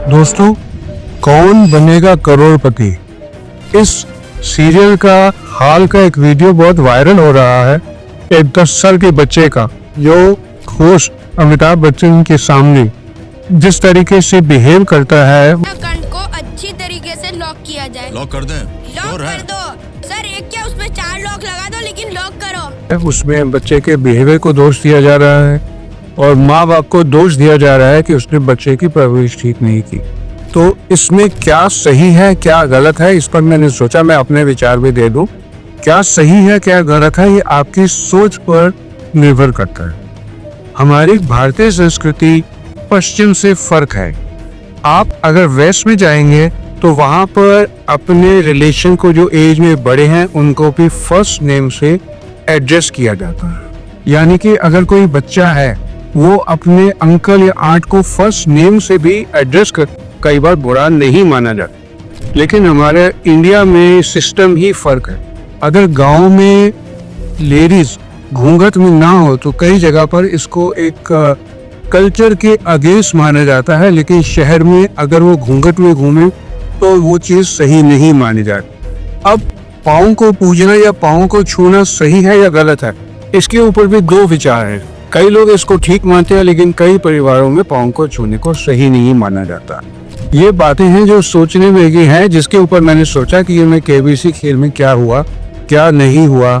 दोस्तों, कौन बनेगा करोड़पति इस सीरियल का हाल का एक वीडियो बहुत वायरल हो रहा है। एक 10 साल के बच्चे का जो होस्ट अमिताभ बच्चन के सामने जिस तरीके से बिहेव करता है। अकाउंट को अच्छी तरीके से लॉक किया जाए। लॉक कर दें? लॉक कर दो सर। एक क्या उसमें 4 लॉक लगा दो, लेकिन लॉक करो। उसमें बच्चे के बिहेवियर को दोष दिया जा रहा है और माँ बाप को दोष दिया जा रहा है कि उसने बच्चे की परवरिश ठीक नहीं की। तो इसमें क्या सही है क्या गलत है, इस पर मैंने सोचा मैं अपने विचार भी दे दूं। क्या सही है क्या गलत है ये आपकी सोच पर निर्भर करता है। हमारी भारतीय संस्कृति पश्चिम से फर्क है। आप अगर वेस्ट में जाएंगे तो वहां पर अपने रिलेशन को जो एज में बड़े हैं उनको भी फर्स्ट नेम से एड्रेस किया जाता है। यानी कि अगर कोई बच्चा है वो अपने अंकल या आंट को फर्स्ट नेम से भी एड्रेस कर कई बार बुरा नहीं माना जाता। लेकिन हमारे इंडिया में सिस्टम ही फर्क है। अगर गांव में लेडीज घूंघट में ना हो तो कई जगह पर इसको एक कल्चर के अगेंस्ट माना जाता है, लेकिन शहर में अगर वो घूंघट में घूमे तो वो चीज सही नहीं मानी जाती। अब पाँव को पूजना या पाँव को छूना सही है या गलत है, इसके ऊपर भी दो विचार हैं। कई लोग इसको ठीक मानते हैं, लेकिन कई परिवारों में पाँव को छूने को सही नहीं माना जाता। ये बातें हैं जो सोचने में की हैं, जिसके ऊपर मैंने सोचा कि ये मैं केबीसी खेल में क्या हुआ क्या नहीं हुआ,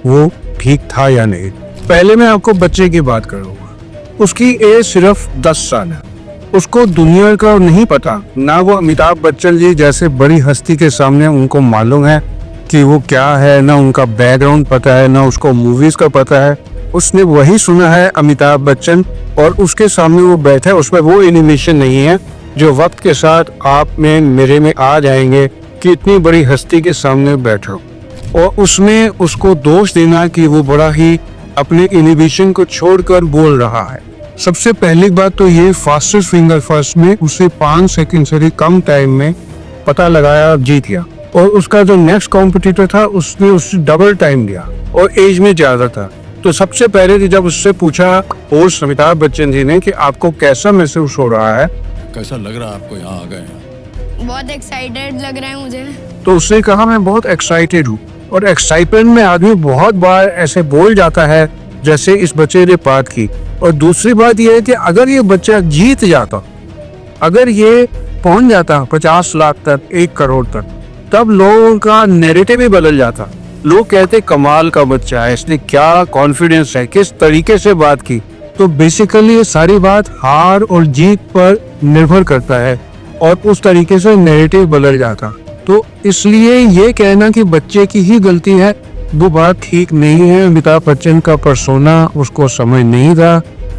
वो ठीक था या नहीं। पहले मैं आपको बच्चे की बात करूँगा। उसकी एज सिर्फ 10 साल है। उसको दुनिया का नहीं पता, ना वो अमिताभ बच्चन जी जैसे बड़ी हस्ती के सामने उनको मालूम है कि वो क्या है, ना उनका बैकग्राउंड पता है, ना उसको मूवीज का पता है। उसने वही सुना है अमिताभ बच्चन और उसके सामने वो बैठा है। उसमें वो एनिमेशन नहीं है जो वक्त के साथ आप में मेरे में आ जाएंगे कि इतनी बड़ी हस्ती के सामने बैठो और उसमें उसको दोष देना कि वो बड़ा ही अपने इनिबिशन को छोड़कर बोल रहा है। सबसे पहली बात तो ये फास्टेस्ट फिंगर फर्स्ट में उसे 5 सेकंड से कम टाइम में पता लगाया, जीत गया। और उसका जो नेक्स्ट कॉम्पिटिटर था उसने उससे डबल टाइम लिया और एज में ज्यादा था। तो सबसे पहले जब उससे पूछा होस्ट अमिताभ बच्चन जी ने कि आपको कैसा महसूस हो रहा है, कैसा लग रहा है आपको यहाँ आ गए? बहुत एक्साइटेड लग रहा है मुझे। तो उसने कहा मैं बहुत एक्साइटेड हूँ। और एक्साइटमेंट में आदमी बहुत बार ऐसे बोल जाता है जैसे इस बच्चे ने बात की। और दूसरी बात यह है कि अगर ये बच्चा जीत जाता, अगर ये पहुंच जाता 50 लाख तक, 1 करोड़ तक, तब लोगों का नैरेटिव ही बदल जाता। लोग कहते कमाल का बच्चा है, इसने क्या कॉन्फिडेंस है, किस तरीके से बात की। तो बेसिकली ये सारी बात हार और जीत पर निर्भर करता है और उस तरीके से नैरेटिव बदल जाता। तो इसलिए ये कहना कि बच्चे की ही गलती है वो बात ठीक नहीं है। अमिताभ बच्चन का पर्सोना उसको समझ नहीं था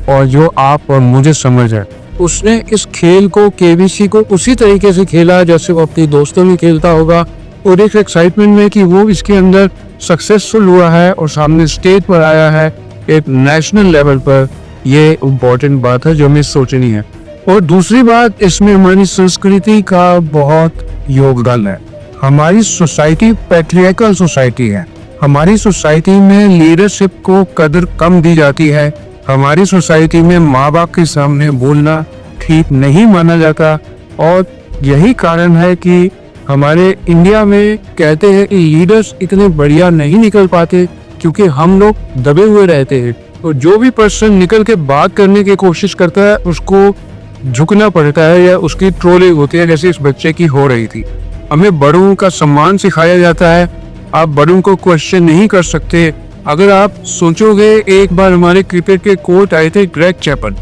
और जो आप और मुझे समझ है। उसने इस खेल को केबीसी को उसी तरीके से खेला जैसे वो अपने दोस्तों में खेलता होगा और एक एक्साइटमेंट में कि वो इसके अंदर सक्सेसफुल हुआ है और सामने स्टेज पर आया है एक नेशनल लेवल पर। ये इम्पोर्टेंट बात है जो हमें सोचनी है। और दूसरी बात, इसमें हमारी संस्कृति का बहुत योगदान है। हमारी सोसाइटी पैट्रियार्कल सोसाइटी है। हमारी सोसाइटी में लीडरशिप को कदर कम दी जाती है। हमारी सोसाइटी में माँ बाप के सामने बोलना ठीक नहीं माना जाता और यही कारण है कि हमारे इंडिया में कहते हैं कि लीडर्स इतने बढ़िया नहीं निकल पाते क्योंकि हम लोग दबे हुए रहते हैं। तो जो भी पर्सन निकल के बात करने की कोशिश करता है उसको झुकना पड़ता है या उसकी ट्रोलिंग होती है, जैसे इस बच्चे की हो रही थी। हमें बड़ों का सम्मान सिखाया जाता है। आप बड़ों को क्वेश्चन नहीं कर सकते। अगर आप सोचोगे, एक बार हमारे क्रिकेट के कोच आए थे ग्रेग चैपल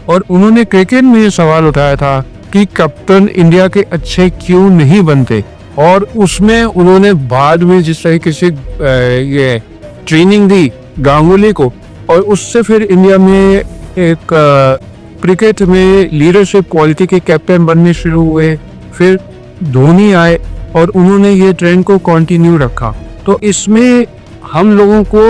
और उन्होंने क्रिकेट में ये सवाल उठाया था कि कप्तान इंडिया के अच्छे क्यों नहीं बनते। और उसमें उन्होंने बाद में जिस तरीके से ये ट्रेनिंग दी गांगुली को और उससे फिर इंडिया में एक क्रिकेट में लीडरशिप क्वालिटी के कैप्टन बनने शुरू हुए। फिर धोनी आए और उन्होंने ये ट्रेंड को कंटिन्यू रखा। तो इसमें हम लोगों को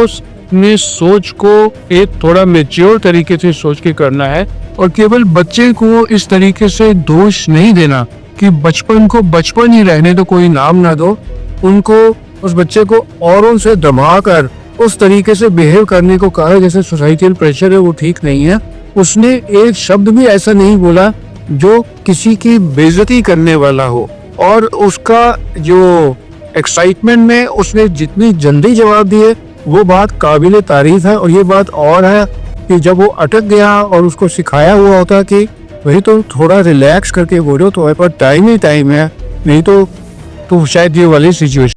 अपने सोच को एक थोड़ा मैच्योर तरीके से सोच के करना है और केवल बच्चे को इस तरीके से दोष नहीं देना कि बचपन को बचपन ही रहने दो, कोई नाम ना दो। उनको उस बच्चे को औरों से दबा कर उस तरीके से बिहेव करने को कहा जैसे सोसाइटल प्रेशर है, वो ठीक नहीं है। उसने एक शब्द भी ऐसा नहीं बोला जो किसी की बेइज्जती करने वाला हो, और उसका जो एक्साइटमेंट में उसने जितनी जल्दी जवाब दिए वो बात काबिले तारीफ है। और ये बात और है कि जब वो अटक गया और उसको सिखाया हुआ होता कि वही तो थोड़ा रिलैक्स करके बोलो, तो पर टाइम ही टाइम है, नहीं तो शायद ये वाली सिचुएशन